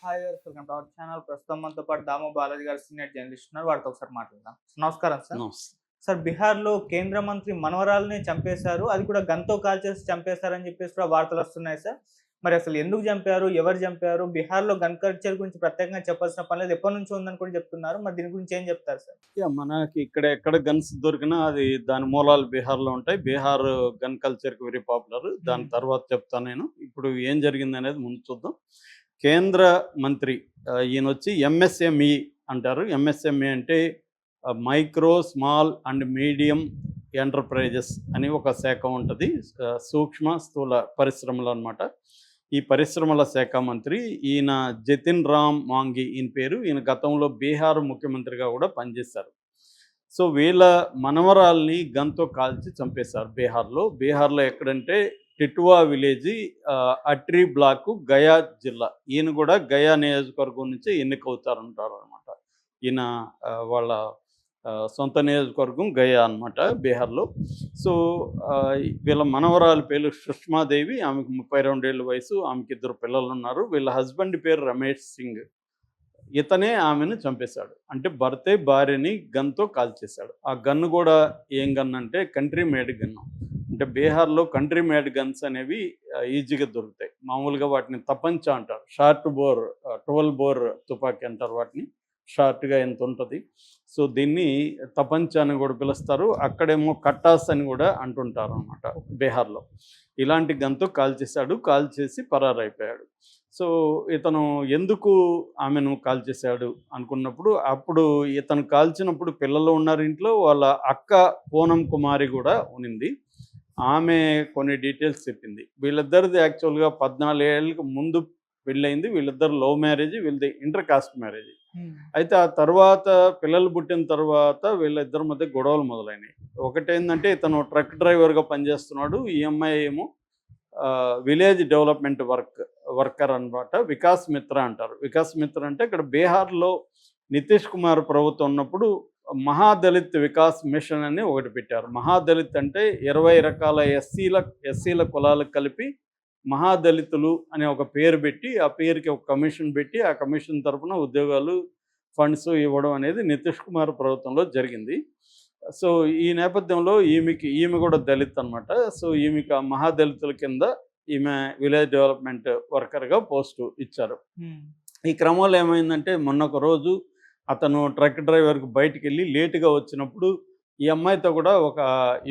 Hi గారు, welcome to our channel. ప్రస్తుతం మనతో పాటు దామో బాలాజీ గారు సీనియర్ జర్నలిస్ట్ ఉన్నారు. వారితో ఒకసారి మాట్లాడదాం. నమస్కారం సార్. నమస్తే. సార్, బీహార్‌లో కేంద్ర మంత్రి మనవరాల్ని చంపేశారు. అది కూడా గన్‌తో కాల్చేసి చంపేశారని చెప్పేసి కూడా వార్తలు వస్తున్నాయి సార్. మరి అసలు ఎందుకు చంపారు? ఎవరు చంపారు? బీహార్‌లో గన్ కల్చర్ గురించి ప్రత్యేకంగా చెప్పాల్సిన పని లేదు. ఎప్పటి నుంచో ఉందని కూడా చెప్తున్నారు. మరి దీని గురించి ఏం చెప్తారు సార్? మనకి ఇక్కడ ఎక్కడ గన్స్ దొరికినా అది దాని మూలాలు బీహార్‌లో ఉంటాయి. బీహార్ గన్ కల్చర్‌కి వెరీ పాపులర్. దాని తర్వాత చెప్తాను నేను. ఇప్పుడు ఏం జరిగిందనేది ముందు చూద్దాం. కేంద్ర మంత్రి ఈయనొచ్చి ఎంఎస్ఎంఈ అంటారు. ఎంఎస్ఎంఈ అంటే micro, small and medium enterprises అని ఒక శాఖ ఉంటది. సూక్ష్మ, స్థూల పరిశ్రమలు అనమాట. ఈ పరిశ్రమల శాఖ మంత్రి ఈయన జతిన్ రామ్ మాంఘీ ఈయన పేరు. ఈయన గతంలో బీహార్ ముఖ్యమంత్రిగా కూడా పనిచేశారు. సో వీళ్ళ మనవరాల్ని గన్‌తో కాల్చి చంపేశారు బీహార్‌లో. బీహార్‌లో ఎక్కడంటే టిట్వా విలేజీ, అట్రీ బ్లాకు, గయా జిల్లా. ఈయన కూడా గయా నియోజకవర్గం నుంచి ఎన్నికవుతారంటారనమాట. ఈయన వాళ్ళ సొంత నియోజకవర్గం గయా అనమాట బీహార్‌లో. సో వీళ్ళ మనవరాలి పేరు సుష్మాదేవి. ఆమెకు 32 ఏళ్ళ వయసు. ఆమెకి 2 పిల్లలున్నారు. వీళ్ళ హస్బెండ్ పేరు రమేష్ సింగ్. ఇతనే ఆమెను చంపేశాడు. అంటే భర్తే భార్యని గన్‌తో కాల్చేశాడు. ఆ గన్ కూడా ఏం గన్ అంటే కంట్రీ మేడ్ గన్ను. అంటే బీహార్‌లో కంట్రీ మేడ్ గన్స్ అనేవి ఈజీగా దొరుకుతాయి. మామూలుగా వాటిని తపంచా అంటారు. షార్ట్ బోర్ 12 బోర్ తుపాకీ అంటారు వాటిని. షార్ట్‌గా ఎంత ఉంటది. సో దీన్ని తపంచా అని కూడా పిలుస్తారు. అక్కడేమో కట్టాస్ అని కూడా అంటుంటారనమాట బీహార్‌లో. ఇలాంటి గన్‌తో కాల్చేశాడు. కాల్చేసి పరారైపోయాడు. సో ఇతను ఎందుకు ఆమెను కాల్చేశాడు అనుకున్నప్పుడు, అప్పుడు ఇతను కాల్చినప్పుడు పిల్లలు ఉన్నారు ఇంట్లో. వాళ్ళ అక్క పూనం కుమారి కూడా ఉన్నింది. ఆమె కొన్ని డీటెయిల్స్ చెప్పింది. వీళ్ళిద్దరిది యాక్చువల్‌గా 14 ఏళ్ళకి ముందు పెళ్ళయింది. వీళ్ళిద్దరు లవ్ మ్యారేజ్, వీళ్ళది ఇంటర్ కాస్ట్ మ్యారేజ్. అయితే ఆ తర్వాత పిల్లలు పుట్టిన తర్వాత వీళ్ళిద్దరి మధ్య గొడవలు మొదలైనాయి. ఒకటేందంటే ఇతను ట్రక్ డ్రైవర్‌గా పనిచేస్తున్నాడు. ఈ అమ్మాయి ఏమో విలేజ్ డెవలప్మెంట్ వర్కర్ అనమాట. వికాస్ మిత్ర అంటారు. వికాస్ మిత్ర అంటే ఇక్కడ బీహార్‌లో నితీష్ కుమార్ ప్రభుత్వం ఉన్నప్పుడు మహాదళిత్ వికాస్ మిషన్ అని ఒకటి పెట్టారు. మహాదళిత్ అంటే 20 రకాల ఎస్సీల కులాలకు కలిపి మహాదళితులు అనే ఒక పేరు పెట్టి, ఆ పేరుకి ఒక కమిషన్ పెట్టి, ఆ కమిషన్ తరపున ఉద్యోగాలు, ఫండ్స్ ఇవ్వడం అనేది నితీష్ కుమార్ ప్రభుత్వంలో జరిగింది. సో ఈ నేపథ్యంలో ఈమె కూడా దళిత్ అనమాట. సో ఈమెకి ఆ మహాదళితుల కింద ఈమె విలేజ్ డెవలప్మెంట్ వర్కర్‌గా పోస్టు ఇచ్చారు. ఈ క్రమంలో ఏమైందంటే మొన్న ఒక రోజు అతను ట్రక్ డ్రైవర్‌కి బయటికెళ్ళి లేట్‌గా వచ్చినప్పుడు ఈ అమ్మాయితో కూడా ఒక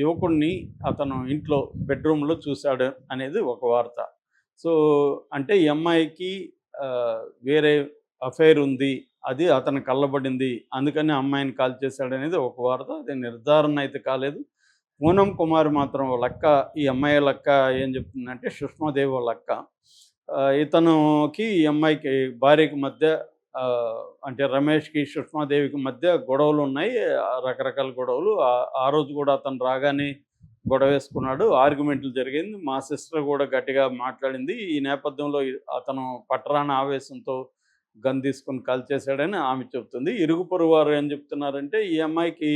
యువకుడిని అతను ఇంట్లో బెడ్‌రూమ్‌లో చూశాడు అనేది ఒక వార్త. సో అంటే ఈ అమ్మాయికి వేరే అఫైర్ ఉంది. అది అతనికి కళ్ళబడింది. అందుకని అమ్మాయిని కాల్చేశాడనేది ఒక వార్త. అది నిర్ధారణ అయితే కాలేదు. పూనం కుమార్ మాత్రం వాళ్ళ అక్క, ఈ అమ్మాయి వాళ్ళ అక్క ఏం చెప్తుందంటే సుష్మాదేవి వాళ్ళ అక్క. ఇతనుకి ఈ అమ్మాయికి భార్యకి మధ్య అంటే రమేష్‌కి, సుష్మాదేవికి మధ్య గొడవలున్నాయి. రకరకాల గొడవలు. ఆ రోజు కూడా అతను రాగానే గొడవేసుకున్నాడు. ఆర్గ్యుమెంట్లు జరిగింది. మా సిస్టర్ కూడా గట్టిగా మాట్లాడింది. ఈ నేపథ్యంలో అతను పట్టరాని ఆవేశంతో గన్ తీసుకొని కాల్చేశాడని ఆమె చెప్తుంది. ఇరుగు పొరుగు వారు ఏం చెప్తున్నారంటే ఈ అమ్మాయికి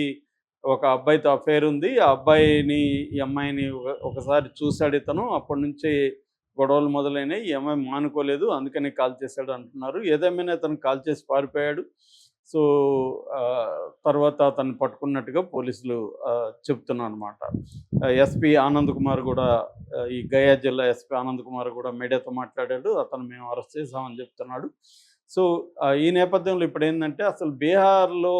ఒక అబ్బాయితో అఫైర్ ఉంది. ఆ అబ్బాయిని ఈ అమ్మాయిని ఒకసారి చూసాడు ఇతను. అప్పటినుంచి గొడవలు మొదలైనయి. ఈ అమ్మాయి మానుకోలేదు. అందుకని కాల్చేశాడు అంటున్నారు. ఏదేమైనా ఇతను కాల్చేసి పారిపోయాడు. సో తర్వాత అతన్ని పట్టుకున్నట్టుగా పోలీసులు చెప్తున్నారన్నమాట. ఎస్పీ ఆనంద్ కుమార్ కూడా ఈ గయా జిల్లా ఎస్పీ ఆనంద్ కుమార్ కూడా మీడియాతో మాట్లాడాడు. అతను మేము అరెస్ట్ చేశామని చెప్తున్నాడు. సో ఈ నేపథ్యంలో ఇప్పుడేందంటే అసలు బీహార్‌లో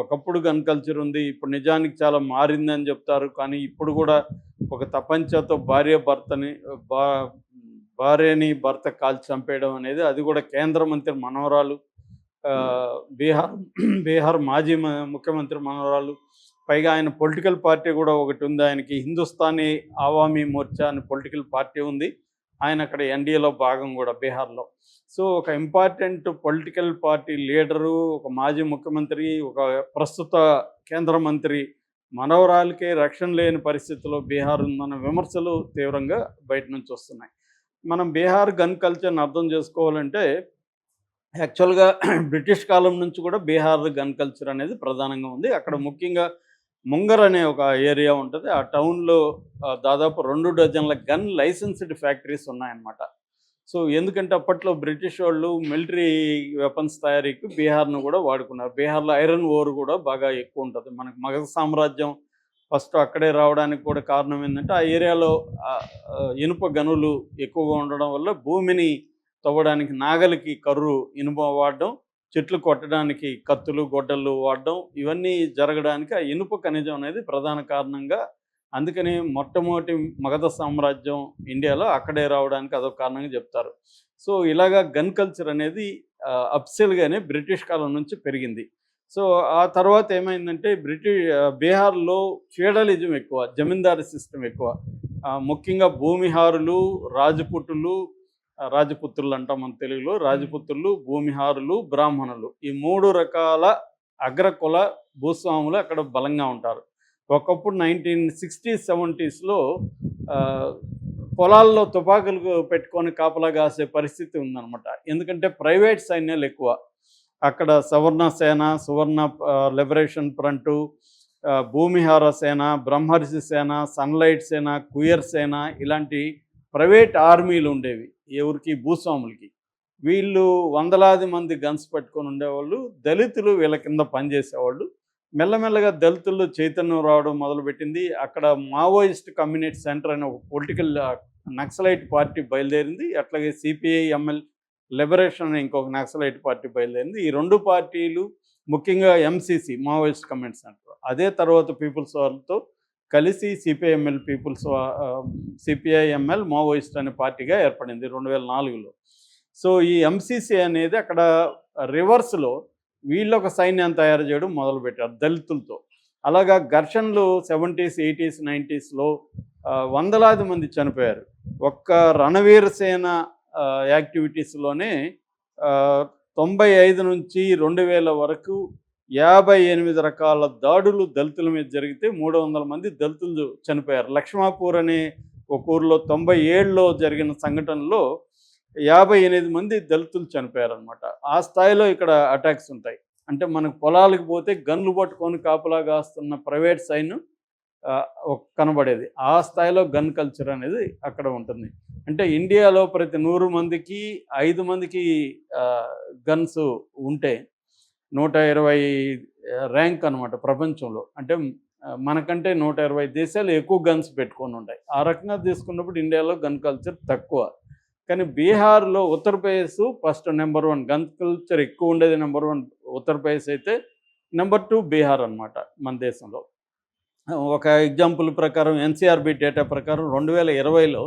ఒకప్పుడు గన్ కల్చర్ ఉంది. ఇప్పుడు నిజానికి చాలా మారిందని చెప్తారు. కానీ ఇప్పుడు కూడా ఒక తపంచాతో భా భార్యని భర్త కాల్చి చంపేయడం అనేది, అది కూడా కేంద్ర మంత్రి మనవరాలు, బీహార్ బీహార్ మాజీ ముఖ్యమంత్రి మనవరాలు. పైగా ఆయన పొలిటికల్ పార్టీ కూడా ఒకటి ఉంది. ఆయనకి హిందుస్థానీ అవామీ మోర్చా అని పొలిటికల్ పార్టీ ఉంది. ఆయన అక్కడ ఎన్డీఏలో భాగం కూడా బీహార్‌లో. సో ఒక ఇంపార్టెంట్ పొలిటికల్ పార్టీ లీడరు, ఒక మాజీ ముఖ్యమంత్రి, ఒక ప్రస్తుత కేంద్ర మంత్రి మనవరాలకే రక్షణ లేని పరిస్థితిలో బీహార్ ఉందన్న విమర్శలు తీవ్రంగా బయట నుంచి వస్తున్నాయి. మనం బీహార్ గన్ కల్చర్‌ని అర్థం చేసుకోవాలంటే యాక్చువల్‌గా బ్రిటిష్ కాలం నుంచి కూడా బీహార్ గన్ కల్చర్ అనేది ప్రధానంగా ఉంది. అక్కడ ముఖ్యంగా ముంగర్ అనే ఒక ఏరియా ఉంటది. ఆ టౌన్‌లో దాదాపు 2 డజన్ల గన్ లైసెన్స్డ్ ఫ్యాక్టరీస్ ఉన్నాయన్నమాట. సో ఎందుకంటే అప్పట్లో బ్రిటిష్ వాళ్ళు మిలిటరీ వెపన్స్ తయారీకి బీహార్ను కూడా వాడుకున్నారు. బీహార్లో ఐరన్ ఓర్ కూడా బాగా ఎక్కువ ఉంటుంది. మనకు మగధ సామ్రాజ్యం ఫస్ట్ అక్కడే రావడానికి కూడా కారణం ఏంటంటే ఆ ఏరియాలో ఇనుప గనులు ఎక్కువగా ఉండడం వల్ల భూమిని తవ్వడానికి నాగలికి కర్రు ఇనుప వాడడం, చెట్లు కొట్టడానికి కత్తులు గొడ్డళ్ళు వాడడం, ఇవన్నీ జరగడానికి ఆ ఇనుప ఖనిజం అనేది ప్రధాన కారణంగా. అందుకని మొట్టమొదటి మగధ సామ్రాజ్యం ఇండియాలో అక్కడే రావడానికి అదొక కారణంగా చెప్తారు. సో ఇలాగా గన్ కల్చర్ అనేది అఫ్సెల్గానే బ్రిటిష్ కాలం నుంచి పెరిగింది. సో ఆ తర్వాత ఏమైందంటే బీహార్లో ఫ్యూడలిజం ఎక్కువ, జమీందారీ సిస్టమ్ ఎక్కువ. ముఖ్యంగా భూమిహారులు, రాజపుటులు, రాజపుత్రులు అంటాం మన తెలుగులో, రాజపుత్రులు, భూమిహారులు, బ్రాహ్మణులు, ఈ 3 రకాల అగ్రకుల భూస్వాములు అక్కడ బలంగా ఉంటారు. ఒకప్పుడు 1960s 70sలో పొలాల్లో తుపాకులు పెట్టుకొని కాపలా కాసే పరిస్థితి ఉందన్నమాట. ఎందుకంటే ప్రైవేట్ సైన్యాలు ఎక్కువ. అక్కడ సవర్ణ సేన, సువర్ణ లిబరేషన్ ఫ్రంటు, భూమిహార సేన, బ్రహ్మర్షి సేన, సన్లైట్ సేన, కుయర్ సేన, ఇలాంటి ప్రైవేట్ ఆర్మీలు ఉండేవి ఎవరికి, భూస్వాములకి. వీళ్ళు వందలాది మంది గన్స్ పట్టుకొని ఉండేవాళ్ళు. దళితులు వీళ్ళ కింద పనిచేసేవాళ్ళు. మెల్లమెల్లగా దళితుల్లో చైతన్యం రావడం మొదలుపెట్టింది. అక్కడ మావోయిస్ట్ కమ్యూనిటీ సెంటర్ అనే ఒక పొలిటికల్ నక్సలైట్ పార్టీ బయలుదేరింది. అట్లాగే సిపిఐ-ఎంఎల్ లిబరేషన్ అనే ఇంకొక నక్సలైట్ పార్టీ బయలుదేరింది. ఈ 2 పార్టీలు ముఖ్యంగా ఎంసీసీ మావోయిస్ట్ కమ్యూనిటీ సెంటర్, అదే తర్వాత పీపుల్స్ వార్తో కలిసి సిపిఐ-ఎంఎల్ మావోయిస్ట్ అనే పార్టీగా ఏర్పడింది 2004లో. సో ఈ ఎంసీసీ అనేది అక్కడ రివర్స్లో వీళ్ళొక సైన్యాన్ని తయారు చేయడం మొదలుపెట్టారు దళితులతో. అలాగా ఘర్షణలు 70s 80s 90sలో వందలాది మంది చనిపోయారు. ఒక్క రణవీర సేన యాక్టివిటీస్లోనే 95 నుంచి 2000 వరకు 58 రకాల దాడులు దళితుల మీద జరిగితే 300 మంది దళితులు చనిపోయారు. లక్ష్మాపూర్ అనే ఒక ఊరిలో 97లో జరిగిన సంఘటనలో 58 మంది దళితులు చనిపోయారనమాట. ఆ స్థాయిలో ఇక్కడ అటాక్స్ ఉంటాయి. అంటే మనకు పొలాలకు పోతే గన్లు పట్టుకొని కాపలా కాస్తున్న ప్రైవేట్ సైన్యం కనబడేది. ఆ స్థాయిలో గన్ కల్చర్ అనేది అక్కడ ఉంటుంది. అంటే ఇండియాలో ప్రతి 100 మందికి 5 మందికి గన్స్ ఉంటే 120 ర్యాంక్ అనమాట ప్రపంచంలో. అంటే మనకంటే 120 దేశాలు ఎక్కువ గన్స్ పెట్టుకొని ఉంటాయి. ఆ రకంగా తీసుకున్నప్పుడు ఇండియాలో గన్ కల్చర్ తక్కువ. కానీ బీహార్లో Uttar Pradesh first number 1, gun culture ఎక్కువ ఉండేది నెంబర్ 1 ఉత్తరప్రదేశ్ అయితే, నెంబర్ 2 బీహార్ అనమాట మన దేశంలో. ఒక ఎగ్జాంపుల్ ప్రకారం ఎన్సీఆర్బీ డేటా ప్రకారం 2020లో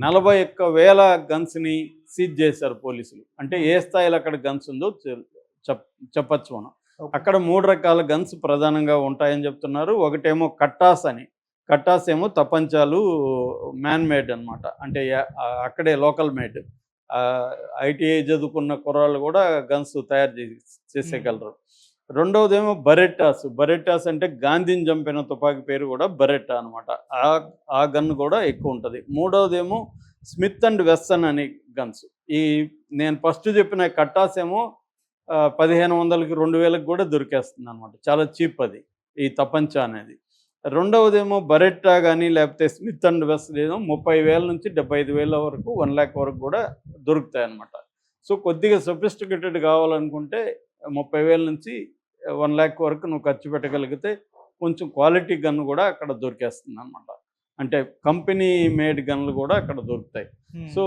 41,000 గన్స్ని సీజ్ చేశారు పోలీసులు. అంటే ఏ స్థాయిలో అక్కడ గన్స్ ఉందో చెప్పచ్చు మనం. అక్కడ 3 రకాల గన్స్ ప్రధానంగా ఉంటాయని చెప్తున్నారు. ఒకటేమో కట్టాస్ అని, కట్టాస్ ఏమో తపంచాలు, మ్యాన్ మేడ్ అనమాట. అంటే అక్కడే లోకల్ మేడ్. ఐటీఐ చదువుకున్న కుర్రాళ్ళు కూడా గన్స్ తయారు చేసేయగలరు. రెండవదేమో బరెట్టాస్. బరెట్టాస్ అంటే గాంధీని చంపిన తుపాకీ పేరు కూడా బరెట్టా అనమాట. ఆ గన్ కూడా ఎక్కువ ఉంటుంది. మూడవదేమో స్మిత్ అండ్ వెస్సన్ అని గన్స్. ఈ నేను ఫస్ట్ చెప్పిన కట్టాస్ ఏమో 1500కి 2000కి కూడా దొరికేస్తుంది అనమాట. చాలా చీప్ అది, ఈ తపంచా అనేది. రెండవదేమో బరెట్టా కానీ లేకపోతే స్మిత్ అండ్ వెస్సన్ ఏమో 30,000 నుంచి 75,000 వరకు 1 lakh వరకు కూడా దొరుకుతాయి అన్నమాట. సో కొద్దిగా సొఫిస్టికేటెడ్ కావాలనుకుంటే 30,000 నుంచి 1 lakh వరకు నువ్వు ఖర్చు పెట్టగలిగితే కొంచెం క్వాలిటీ గన్ కూడా అక్కడ దొరికేస్తుంది అనమాట. అంటే కంపెనీ మేడ్ గన్లు కూడా అక్కడ దొరుకుతాయి. సో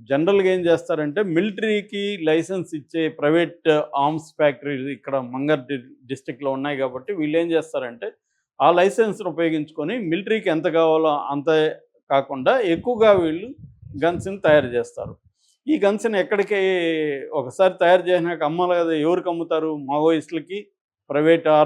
జనరల్గా ఏం చేస్తారంటే మిలిటరీకి లైసెన్స్ ఇచ్చే ప్రైవేట్ ఆర్మ్స్ ఫ్యాక్టరీలు ఇక్కడ మంగర్ డిస్టిక్లో ఉన్నాయి కాబట్టి వీళ్ళు ఏం చేస్తారంటే ఆ లైసెన్స్ని ఉపయోగించుకొని మిలిటరీకి ఎంత కావాలో అంత కాకుండా ఎక్కువగా వీళ్ళు గన్స్ని తయారు చేస్తారు. ఈ గన్స్ని ఎక్కడికి ఒకసారి తయారు చేసినాక అమ్మాలి కదా, ఎవరికి అమ్ముతారు? మావోయిస్టులకి, ప్రైవేట్